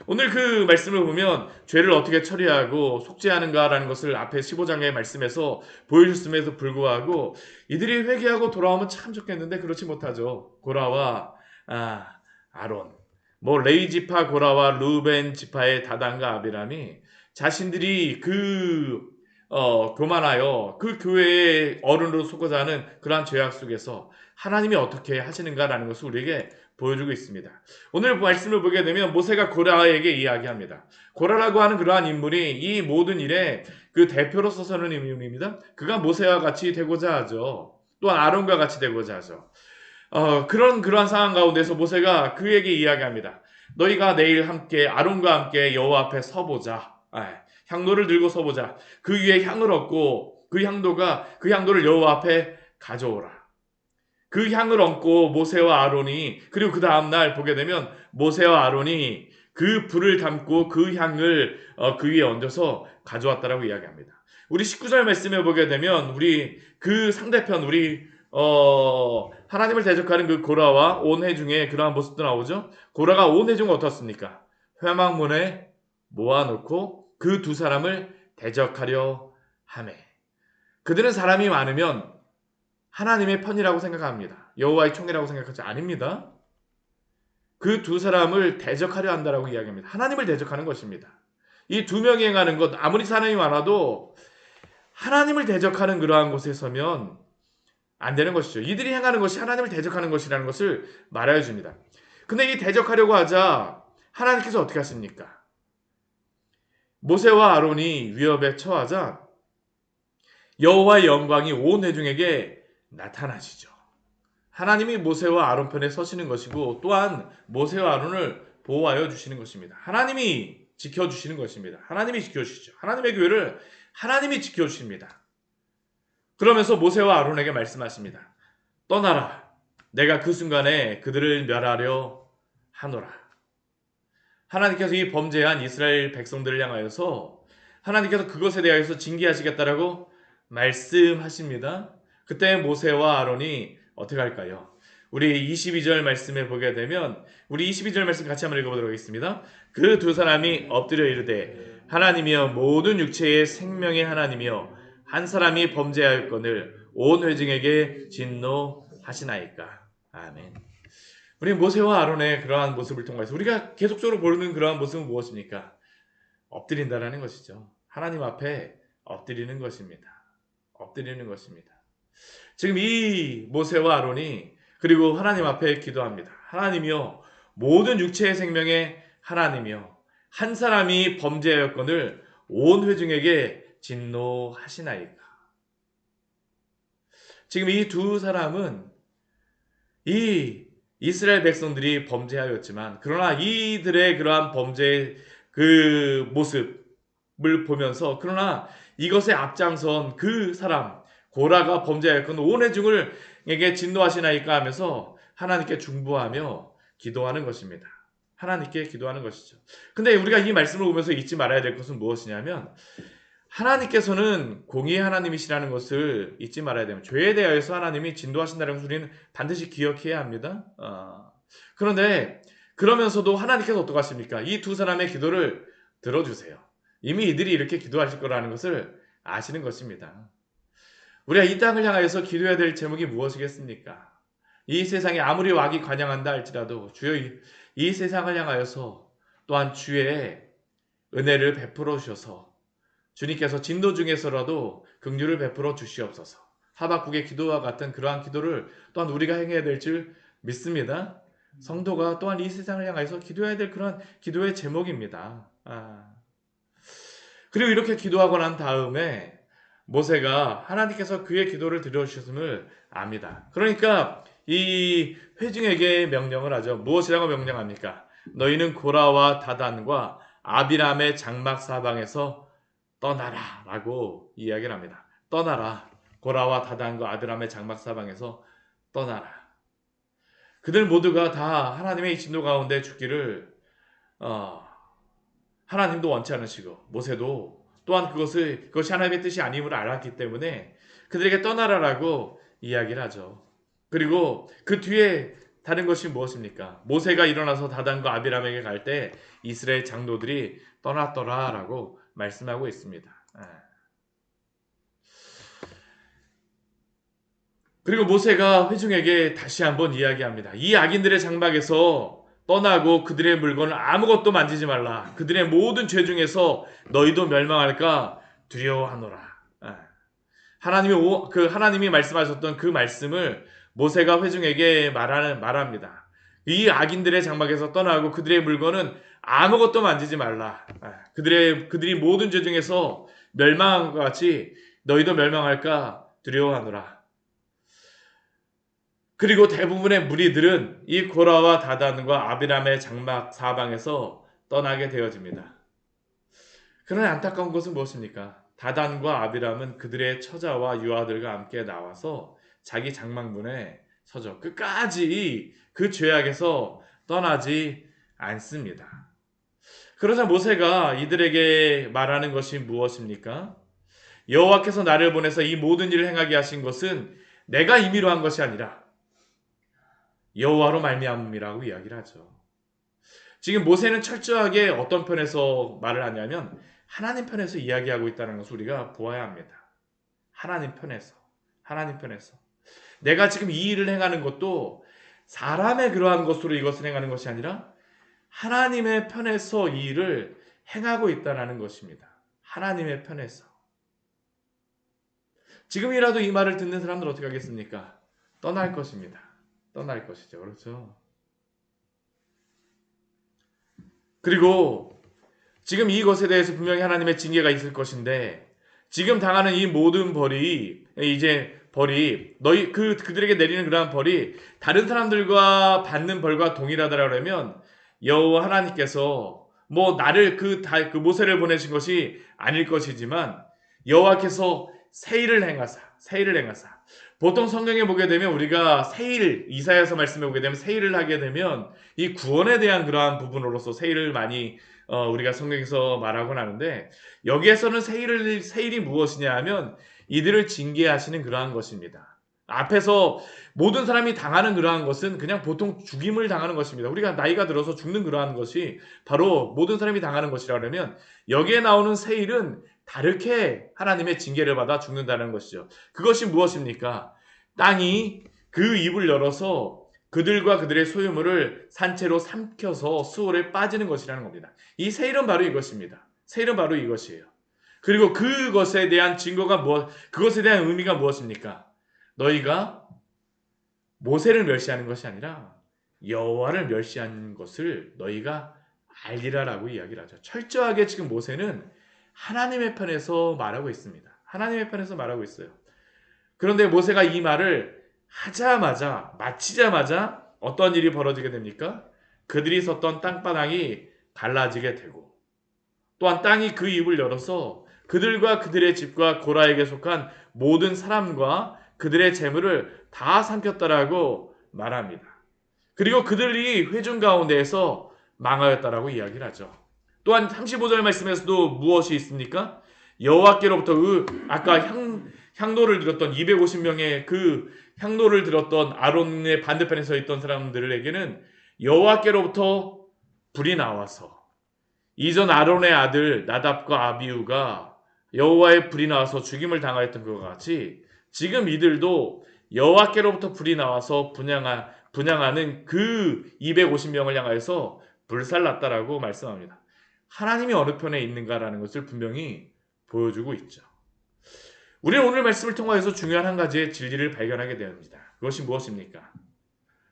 오늘 그 말씀을 보면 죄를 어떻게 처리하고 속죄하는가라는 것을 앞에 15장의 말씀에서 보여줬음에도 불구하고 이들이 회개하고 돌아오면 참 좋겠는데 그렇지 못하죠. 고라와 아론, 뭐 레위 지파 고라와 루벤 지파의 다단과 아비람이 자신들이 교만하여 그 교회의 어른으로 서고자 하는 그러한 죄악 속에서 하나님이 어떻게 하시는가라는 것을 우리에게 보여주고 있습니다. 오늘 말씀을 보게 되면 모세가 고라에게 이야기합니다. 고라라고 하는 그러한 인물이 이 모든 일에 그 대표로 서서는 인물입니다. 그가 모세와 같이 되고자 하죠. 또한 아론과 같이 되고자 하죠. 그러한 상황 가운데서 모세가 그에게 이야기합니다. 너희가 내일 함께 아론과 함께 여호와 앞에 서보자. 향로를 들고 서보자. 그 위에 향을 얹고 그 향도를 여호와 앞에 가져오라. 그 향을 얹고 모세와 아론이, 그리고 그 다음날 보게 되면 모세와 아론이 그 불을 담고 그 향을 그 위에 얹어서 가져왔다라고 이야기합니다. 우리 19절 말씀에 보게 되면 우리 그 상대편 하나님을 대적하는 그 고라와 온회 중에 그러한 모습도 나오죠. 고라가 온회 중 어떻습니까? 회막문에 모아놓고 그 두 사람을 대적하려 하매, 그들은 사람이 많으면 하나님의 편이라고 생각합니다. 여호와의 총이라고 생각하지 아닙니다. 그 두 사람을 대적하려 한다라고 이야기합니다. 하나님을 대적하는 것입니다. 이 두 명이 행하는 것, 아무리 사람이 많아도 하나님을 대적하는 그러한 곳에 서면 안 되는 것이죠. 이들이 행하는 것이 하나님을 대적하는 것이라는 것을 말하여 줍니다. 근데 이 대적하려고 하자 하나님께서 어떻게 하십니까? 모세와 아론이 위협에 처하자 여호와의 영광이 온 회중에게 나타나시죠. 하나님이 모세와 아론 편에 서시는 것이고 또한 모세와 아론을 보호하여 주시는 것입니다. 하나님이 지켜주시는 것입니다. 하나님이 지켜주시죠. 하나님의 교회를 하나님이 지켜주십니다. 그러면서 모세와 아론에게 말씀하십니다. 떠나라. 내가 그 순간에 그들을 멸하려 하노라. 하나님께서 이 범죄한 이스라엘 백성들을 향하여서 하나님께서 그것에 대해서 징계하시겠다라고 말씀하십니다. 그때 모세와 아론이 어떻게 할까요? 우리 22절 말씀에 보게 되면 우리 22절 말씀 같이 한번 읽어보도록 하겠습니다. 그 두 사람이 엎드려 이르되 하나님이여 모든 육체의 생명의 하나님이여 한 사람이 범죄하였거늘 온 회중에게 진노하시나이까. 아멘. 우리 모세와 아론의 그러한 모습을 통해서 우리가 계속적으로 보는 그러한 모습은 무엇입니까? 엎드린다라는 것이죠. 하나님 앞에 엎드리는 것입니다. 엎드리는 것입니다. 지금 이 모세와 아론이 그리고 하나님 앞에 기도합니다. 하나님이여 모든 육체의 생명의 하나님이여 한 사람이 범죄하였거늘 온 회중에게 진노하시나이까. 지금 이 두 사람은 이 이스라엘 백성들이 범죄하였지만 그러나 이들의 그러한 범죄의 그 모습을 보면서 그러나 이것에 앞장선 그 사람 고라가 범죄하였건 온 회중에게 진노하시나이까 하면서 하나님께 중보하며 기도하는 것입니다. 하나님께 기도하는 것이죠. 근데 우리가 이 말씀을 보면서 잊지 말아야 될 것은 무엇이냐면 하나님께서는 공의의 하나님이시라는 것을 잊지 말아야 됩니다. 죄에 대하여서 하나님이 진도하신다는 것을 우리는 반드시 기억해야 합니다. 그런데 그러면서도 하나님께서 어떡하십니까? 이 두 사람의 기도를 들어주세요. 이미 이들이 이렇게 기도하실 거라는 것을 아시는 것입니다. 우리가 이 땅을 향하여서 기도해야 될 제목이 무엇이겠습니까? 이 세상에 아무리 왕이 관양한다 할지라도 주여 이 세상을 향하여서 또한 주의 은혜를 베풀어 주셔서 주님께서 진도 중에서라도 긍휼을 베풀어 주시옵소서. 하박국의 기도와 같은 그러한 기도를 또한 우리가 행해야 될 줄 믿습니다. 성도가 또한 이 세상을 향해서 기도해야 될 그런 기도의 제목입니다. 그리고 이렇게 기도하고 난 다음에 모세가 하나님께서 그의 기도를 들어주셨음을 압니다. 그러니까 이 회중에게 명령을 하죠. 무엇이라고 명령합니까? 너희는 고라와 다단과 아비람의 장막 사방에서 떠나라 라고 이야기를 합니다. 떠나라. 고라와 다단과 아비람의 장막 사방에서 떠나라. 그들 모두가 다 하나님의 진노 가운데 죽기를 하나님도 원치 않으시고 모세도 또한 그것이 하나님의 뜻이 아님을 알았기 때문에 그들에게 떠나라라고 이야기를 하죠. 그리고 그 뒤에 다른 것이 무엇입니까? 모세가 일어나서 다단과 아비람에게 갈 때 이스라엘 장로들이 떠났더라라고 말씀하고 있습니다. 그리고 모세가 회중에게 다시 한번 이야기합니다. 이 악인들의 장막에서 떠나고 그들의 물건을 아무것도 만지지 말라. 그들의 모든 죄 중에서 너희도 멸망할까 두려워하노라. 하나님이 말씀하셨던 그 말씀을 모세가 회중에게 말합니다. 이 악인들의 장막에서 떠나고 그들의 물건은 아무것도 만지지 말라. 그들이 모든 죄 중에서 멸망한 것 같이 너희도 멸망할까 두려워하노라. 그리고 대부분의 무리들은 이 고라와 다단과 아비람의 장막 사방에서 떠나게 되어집니다. 그러나 안타까운 것은 무엇입니까? 다단과 아비람은 그들의 처자와 유아들과 함께 나와서 자기 장막문에 서죠. 끝까지 그 죄악에서 떠나지 않습니다. 그러자 모세가 이들에게 말하는 것이 무엇입니까? 여호와께서 나를 보내서 이 모든 일을 행하게 하신 것은 내가 임의로 한 것이 아니라 여호와로 말미암음이라고 이야기를 하죠. 지금 모세는 철저하게 어떤 편에서 말을 하냐면 하나님 편에서 이야기하고 있다는 것을 우리가 보아야 합니다. 하나님 편에서. 내가 지금 이 일을 행하는 것도 사람의 그러한 것으로 이것을 행하는 것이 아니라 하나님의 편에서 이 일을 행하고 있다는 것입니다. 하나님의 편에서. 지금이라도 이 말을 듣는 사람들 어떻게 하겠습니까? 떠날 것입니다. 떠날 것이죠. 그렇죠? 그리고 지금 이것에 대해서 분명히 하나님의 징계가 있을 것인데 지금 당하는 이 모든 벌이 그들에게 내리는 그러한 벌이 다른 사람들과 받는 벌과 동일하다라고 하면 여호와 하나님께서 나를 그 모세를 보내신 것이 아닐 것이지만 여호와께서 세일을 행하사 보통 성경에 보게 되면 우리가 세일 이사야서 말씀에 보게 되면 세일을 하게 되면 이 구원에 대한 그러한 부분으로서 세일을 많이 우리가 성경에서 말하곤 하는데 여기에서는 세일이 무엇이냐 하면 이들을 징계하시는 그러한 것입니다. 앞에서 모든 사람이 당하는 그러한 것은 그냥 보통 죽임을 당하는 것입니다. 우리가 나이가 들어서 죽는 그러한 것이 바로 모든 사람이 당하는 것이라 그러면 여기에 나오는 세일은 다르게 하나님의 징계를 받아 죽는다는 것이죠. 그것이 무엇입니까? 땅이 그 입을 열어서 그들과 그들의 소유물을 산채로 삼켜서 수월에 빠지는 것이라는 겁니다. 이 세일은 바로 이것입니다. 세일은 바로 이것이에요. 그리고 그것에 대한 증거가 그것에 대한 의미가 무엇입니까? 너희가 모세를 멸시하는 것이 아니라 여호와를 멸시하는 것을 너희가 알리라라고 이야기를 하죠. 철저하게 지금 모세는 하나님의 편에서 말하고 있습니다. 하나님의 편에서 말하고 있어요. 그런데 모세가 이 말을 마치자마자 어떤 일이 벌어지게 됩니까? 그들이 섰던 땅바닥이 갈라지게 되고 또한 땅이 그 입을 열어서 그들과 그들의 집과 고라에게 속한 모든 사람과 그들의 재물을 다 삼켰다라고 말합니다. 그리고 그들이 회중 가운데에서 망하였다라고 이야기를 하죠. 또한 35절 말씀에서도 무엇이 있습니까? 여호와께로부터 아까 향로를 들었던 250명의 그 향로를 들었던 아론의 반대편에 서 있던 사람들에게는 여호와께로부터 불이 나와서 이전 아론의 아들 나답과 아비후가 여호와의 불이 나와서 죽임을 당하였던 것과 같이 지금 이들도 여호와께로부터 불이 나와서 분향하는 그 250명을 향하여서 불살랐다라고 말씀합니다. 하나님이 어느 편에 있는가라는 것을 분명히 보여주고 있죠. 우리는 오늘 말씀을 통하여서 중요한 한 가지의 진리를 발견하게 됩니다. 그것이 무엇입니까?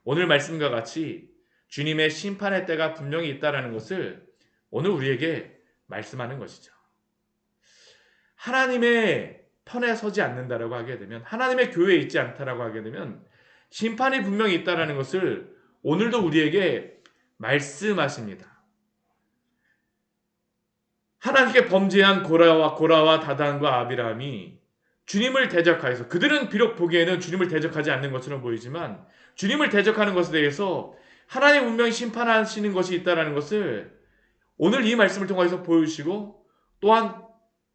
오늘 말씀과 같이 주님의 심판의 때가 분명히 있다는 것을 오늘 우리에게 말씀하는 것이죠. 하나님의 편에 서지 않는다라고 하게 되면 하나님의 교회에 있지 않다라고 하게 되면 심판이 분명히 있다는 것을 오늘도 우리에게 말씀하십니다. 하나님께 범죄한 고라와 다단과 아비람이 주님을 대적하여서 그들은 비록 보기에는 주님을 대적하지 않는 것처럼 보이지만 주님을 대적하는 것에 대해서 하나님 분명히 심판하시는 것이 있다는 것을 오늘 이 말씀을 통해서 보여주시고 또한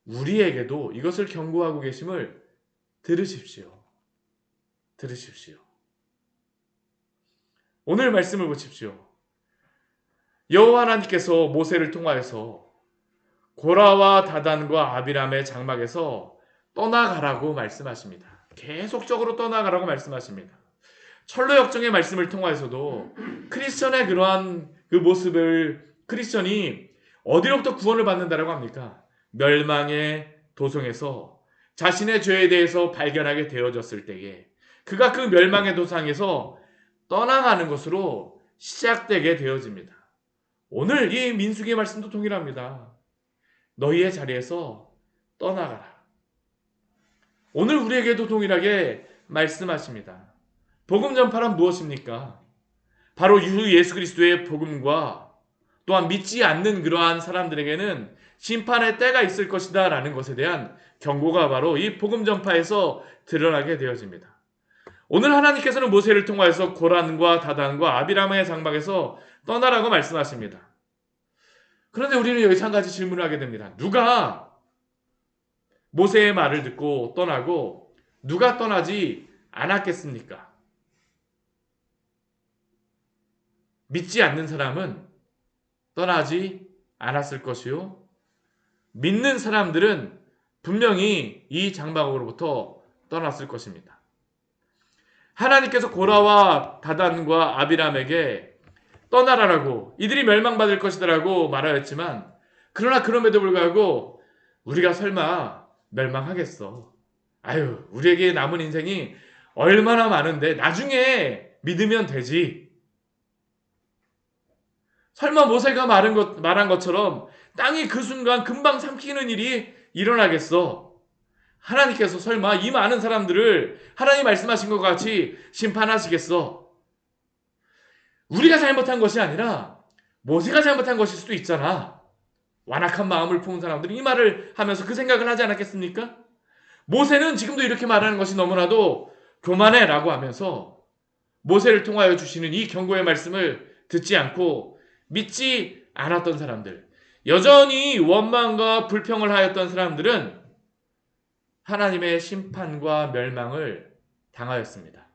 우리에게도 이것을 경고하고 계심을 들으십시오. 오늘 말씀을 보십시오. 여호와 하나님께서 모세를 통하여서 고라와 다단과 아비람의 장막에서 떠나가라고 말씀하십니다. 계속적으로 떠나가라고 말씀하십니다. 철로 역정의 말씀을 통하여서도 크리스천의 그러한 그 모습을 크리스천이 어디로부터 구원을 받는다라고 합니까? 멸망의 도성에서 자신의 죄에 대해서 발견하게 되어졌을 때에 그가 그 멸망의 도상에서 떠나가는 것으로 시작되게 되어집니다. 오늘 이 민수기의 말씀도 동일합니다. 너희의 자리에서 떠나가라. 오늘 우리에게도 동일하게 말씀하십니다. 복음 전파란 무엇입니까? 바로 주 예수 그리스도의 복음과 또한 믿지 않는 그러한 사람들에게는 심판의 때가 있을 것이다 라는 것에 대한 경고가 바로 이 복음 전파에서 드러나게 되어집니다. 오늘 하나님께서는 모세를 통하여서 고란과 다단과 아비람의 장막에서 떠나라고 말씀하십니다. 그런데 우리는 여기서 한 가지 질문을 하게 됩니다. 누가 모세의 말을 듣고 떠나고 누가 떠나지 않았겠습니까? 믿지 않는 사람은 떠나지 않았을 것이요. 믿는 사람들은 분명히 이 장막으로부터 떠났을 것입니다. 하나님께서 고라와 다단과 아비람에게 떠나라라고 이들이 멸망받을 것이다라고 말하였지만 그러나 그럼에도 불구하고 우리가 설마 멸망하겠어. 아유, 우리에게 남은 인생이 얼마나 많은데 나중에 믿으면 되지. 설마 모세가 말한 것처럼 땅이 그 순간 금방 삼키는 일이 일어나겠어. 하나님께서 설마 이 많은 사람들을 하나님 말씀하신 것 같이 심판하시겠어. 우리가 잘못한 것이 아니라 모세가 잘못한 것일 수도 있잖아. 완악한 마음을 품은 사람들이 이 말을 하면서 그 생각을 하지 않았겠습니까? 모세는 지금도 이렇게 말하는 것이 너무나도 교만해 라고 하면서 모세를 통하여 주시는 이 경고의 말씀을 듣지 않고 믿지 않았던 사람들, 여전히 원망과 불평을 하였던 사람들은 하나님의 심판과 멸망을 당하였습니다.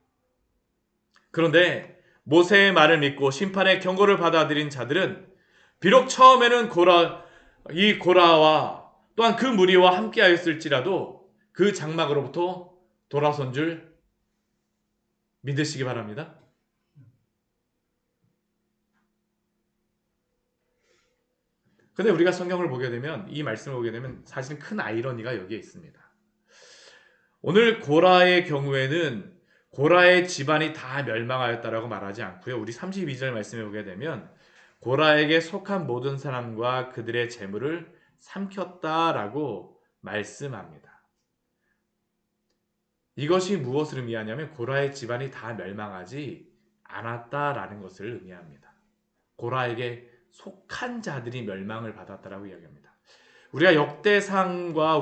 그런데 모세의 말을 믿고 심판의 경고를 받아들인 자들은 비록 처음에는 고라와 또한 그 무리와 함께하였을지라도 그 장막으로부터 돌아선 줄 믿으시기 바랍니다. 근데 우리가 성경을 보게 되면, 이 말씀을 보게 되면 사실 큰 아이러니가 여기에 있습니다. 오늘 고라의 경우에는 고라의 집안이 다 멸망하였다라고 말하지 않고요. 우리 32절 말씀에 보게 되면 고라에게 속한 모든 사람과 그들의 재물을 삼켰다라고 말씀합니다. 이것이 무엇을 의미하냐면 고라의 집안이 다 멸망하지 않았다라는 것을 의미합니다. 고라에게 속한 자들이 멸망을 받았다라고 이야기합니다. 우리가 역대상과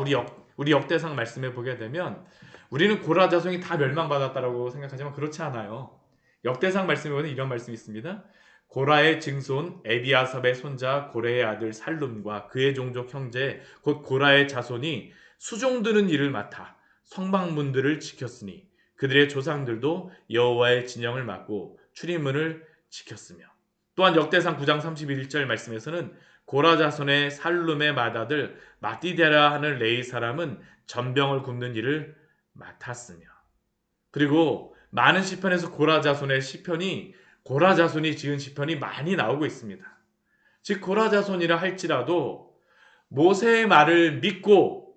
우리 역대상 말씀에 보게 되면 우리는 고라 자손이 다 멸망받았다라고 생각하지만 그렇지 않아요. 역대상 말씀에 보면 이런 말씀이 있습니다. 고라의 증손 에비아삽의 손자 고레의 아들 살룸과 그의 종족 형제 곧 고라의 자손이 수종드는 일을 맡아 성막문들을 지켰으니 그들의 조상들도 여호와의 진영을 맡고 출입문을 지켰으며, 또한 역대상 9장 31절 말씀에서는 고라 자손의 살룸의 맏아들 마띠데라 하는 레이 사람은 전병을 굽는 일을 맡았으며, 그리고 많은 시편에서 고라 자손의 시편이 고라 자손이 지은 시편이 많이 나오고 있습니다. 즉 고라 자손이라 할지라도 모세의 말을 믿고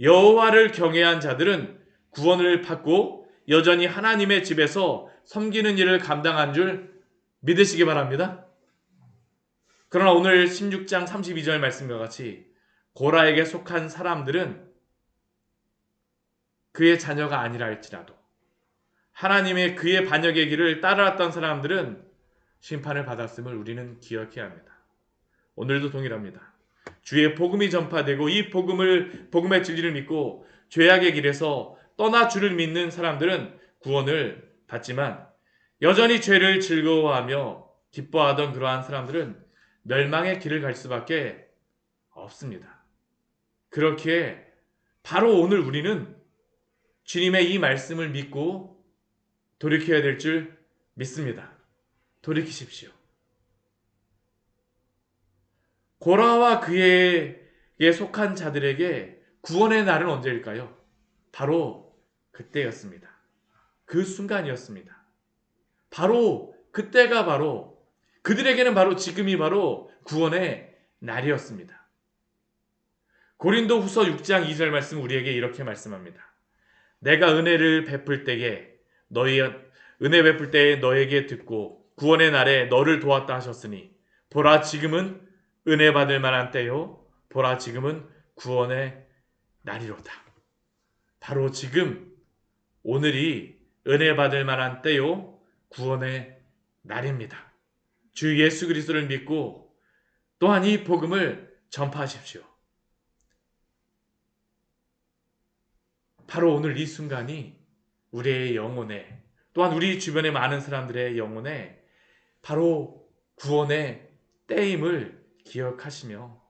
여호와를 경외한 자들은 구원을 받고 여전히 하나님의 집에서 섬기는 일을 감당한 줄 믿으시기 바랍니다. 그러나 오늘 16장 32절 말씀과 같이 고라에게 속한 사람들은 그의 자녀가 아니라 할지라도 하나님의 그의 반역의 길을 따라왔던 사람들은 심판을 받았음을 우리는 기억해야 합니다. 오늘도 동일합니다. 주의 복음이 전파되고 이 복음의 진리를 믿고 죄악의 길에서 떠나 주를 믿는 사람들은 구원을 받지만 여전히 죄를 즐거워하며 기뻐하던 그러한 사람들은 멸망의 길을 갈 수밖에 없습니다. 그렇기에 바로 오늘 우리는 주님의 이 말씀을 믿고 돌이켜야 될 줄 믿습니다. 돌이키십시오. 고라와 그에게 속한 자들에게 구원의 날은 언제일까요? 바로 그때였습니다. 그 순간이었습니다. 바로 그때가 바로 그들에게는 바로 지금이 바로 구원의 날이었습니다. 고린도 후서 6장 2절 말씀 우리에게 이렇게 말씀합니다. 내가 은혜를 베풀 때에 은혜 베풀 때에 너에게 듣고 구원의 날에 너를 도왔다 하셨으니 보라 지금은 은혜 받을 만한 때요 보라 지금은 구원의 날이로다. 바로 지금 오늘이 은혜 받을 만한 때요 구원의 날입니다. 주 예수 그리스도를 믿고 또한 이 복음을 전파하십시오. 바로 오늘 이 순간이 우리의 영혼에 또한 우리 주변의 많은 사람들의 영혼에 바로 구원의 때임을 기억하시며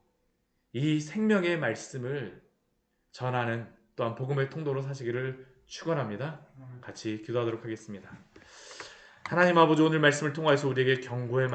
이 생명의 말씀을 전하는 또한 복음의 통로로 사시기를 축원합니다. 같이 기도하도록 하겠습니다. 하나님 아버지 오늘 말씀을 통하여서 우리에게 경고의